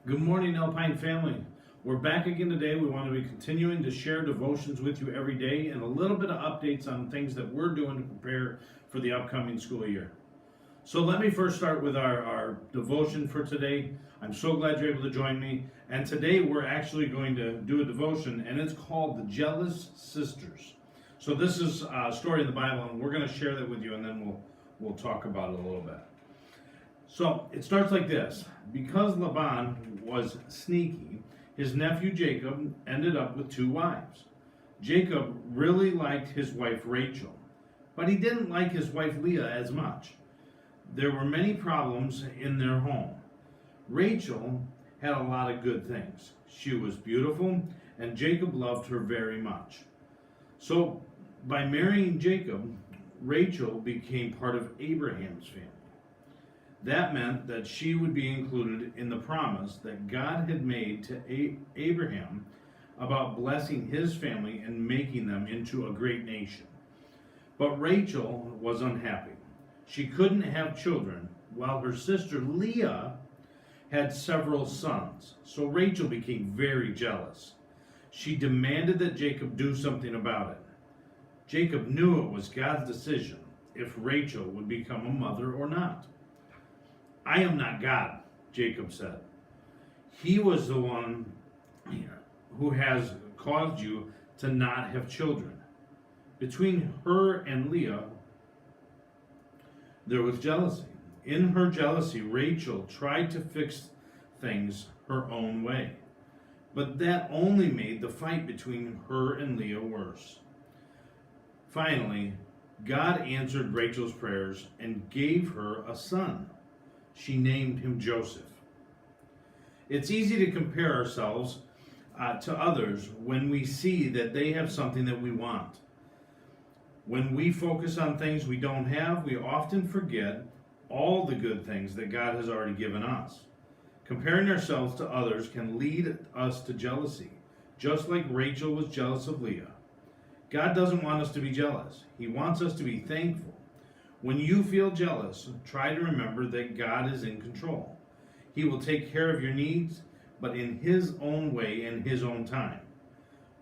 Good morning, Alpine family. We're back again today. We want to be continuing to share devotions with you every day and a little bit of updates on things that we're doing to prepare for the upcoming school year. So let me first start with our devotion for today. I'm so glad you're able to join me. And today we're actually going to do a devotion, and it's called The Jealous Sisters. So this is a story in the Bible, and we're going to share that with you, and then we'll talk about it a little bit. So it starts like this. Because Laban was sneaky, his nephew Jacob ended up with two wives. Jacob really liked his wife Rachel, but he didn't like his wife Leah as much. There were many problems in their home. Rachel had a lot of good things. She was beautiful, and Jacob loved her very much. So by marrying Jacob, Rachel became part of Abraham's family. That meant that she would be included in the promise that God had made to Abraham about blessing his family and making them into a great nation. But Rachel was unhappy. She couldn't have children, while her sister Leah had several sons. So Rachel became very jealous. She demanded that Jacob do something about it. Jacob knew it was God's decision if Rachel would become a mother or not. I am not God, Jacob said. He was the one who has caused you to not have children. Between her and Leah, there was jealousy. In her jealousy, Rachel tried to fix things her own way. But that only made the fight between her and Leah worse. Finally, God answered Rachel's prayers and gave her a son. She named him Joseph. It's easy to compare ourselves to others when we see that they have something that we want. When we focus on things we don't have, we often forget all the good things that God has already given us. Comparing ourselves to others can lead us to jealousy, just like Rachel was jealous of Leah. God doesn't want us to be jealous. He wants us to be thankful. When you feel jealous, try to remember that God is in control. He will take care of your needs, but in His own way and His own time.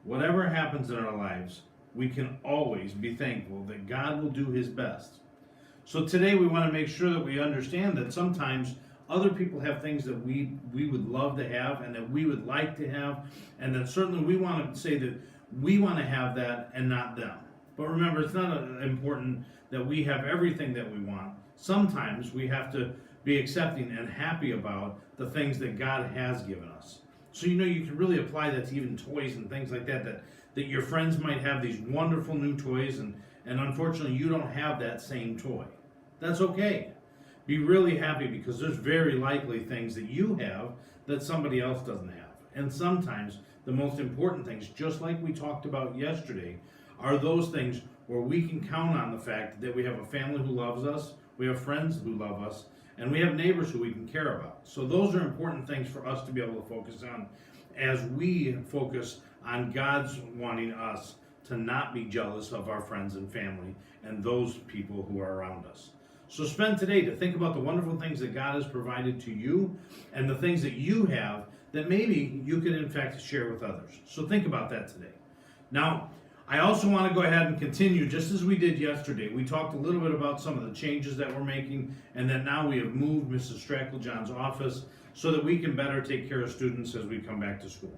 Whatever happens in our lives, we can always be thankful that God will do His best. So today we want to make sure that we understand that sometimes other people have things that we would love to have and that we would like to have, and that certainly we want to say that we want to have that and not them. But remember, it's not important that we have everything that we want. Sometimes we have to be accepting and happy about the things that God has given us. So you can really apply that to even toys and things like that your friends might have these wonderful new toys and unfortunately you don't have that same toy. That's okay. Be really happy because there's very likely things that you have that somebody else doesn't have. And sometimes the most important things, just like we talked about yesterday, are those things where we can count on the fact that we have a family who loves us, we have friends who love us, and we have neighbors who we can care about. So those are important things for us to be able to focus on as we focus on God's wanting us to not be jealous of our friends and family and those people who are around us. So spend today to think about the wonderful things that God has provided to you and the things that you have that maybe you can in fact share with others. So think about that today. Now, I also want to go ahead and continue just as we did yesterday. We talked a little bit about some of the changes that we're making and that now we have moved Mrs. Stracklejohn's office so that we can better take care of students as we come back to school.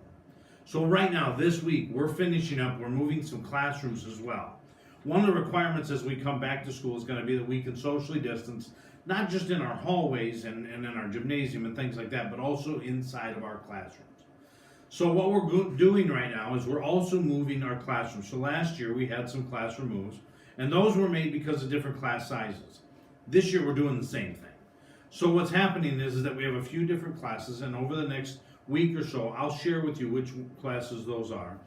So right now, this week, we're finishing up, we're moving some classrooms as well. One of the requirements as we come back to school is going to be that we can socially distance, not just in our hallways and in our gymnasium and things like that, but also inside of our classrooms. So what we're doing right now is we're also moving our classrooms. So last year we had some classroom moves, and those were made because of different class sizes. This year we're doing the same thing. So what's happening is that we have a few different classes, and over the next week or so, I'll share with you which classes those are.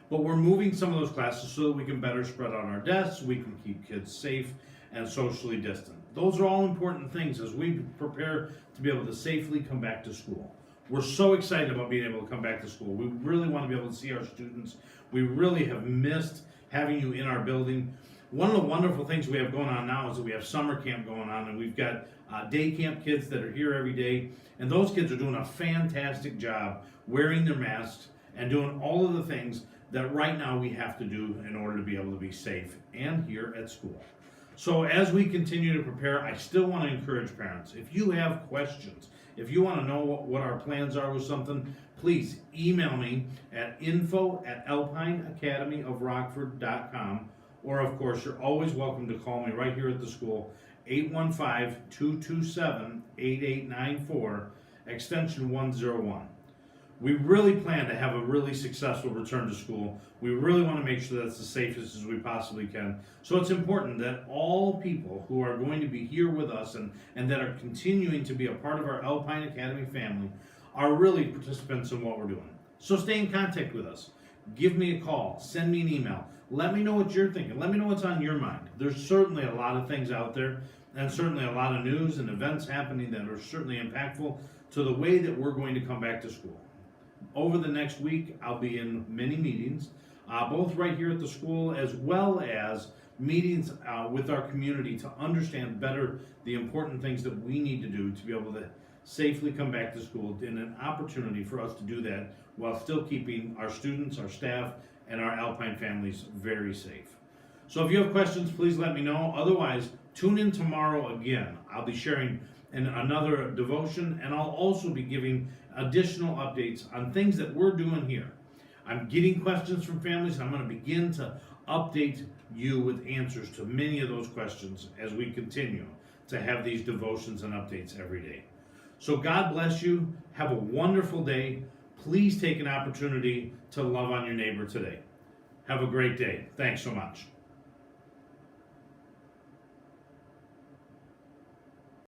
But we're moving some of those classes so that we can better spread out our desks, we can keep kids safe and socially distant. Those are all important things as we prepare to be able to safely come back to school. We're so excited about being able to come back to school. We really want to be able to see our students. We really have missed having you in our building. One of the wonderful things we have going on now is that we have summer camp going on, and we've got day camp kids that are here every day, and those kids are doing a fantastic job wearing their masks and doing all of the things that right now we have to do in order to be able to be safe and here at school. So as we continue to prepare, I still want to encourage parents. If you have questions, if you want to know what our plans are with something, please email me at info@alpineacademyofrockford.com, or of course, you're always welcome to call me right here at the school, 815-227-8894, extension 101. We really plan to have a really successful return to school. We really want to make sure that's the safest as we possibly can. So it's important that all people who are going to be here with us and that are continuing to be a part of our Alpine Academy family are really participants in what we're doing. So stay in contact with us. Give me a call. Send me an email. Let me know what you're thinking. Let me know what's on your mind. There's certainly a lot of things out there, and certainly a lot of news and events happening that are certainly impactful to the way that we're going to come back to school. Over the next week, I'll be in many meetings, both right here at the school as well as meetings with our community to understand better the important things that we need to do to be able to safely come back to school, and an opportunity for us to do that while still keeping our students, our staff, and our Alpine families very safe. So if you have questions, please let me know. Otherwise, tune in tomorrow again. I'll be sharing another devotion, and I'll also be giving additional updates on things that we're doing here. I'm getting questions from families, and I'm going to begin to update you with answers to many of those questions as we continue to have these devotions and updates every day. So God bless you. Have a wonderful day. Please take an opportunity to love on your neighbor today. Have a great day. Thanks so much.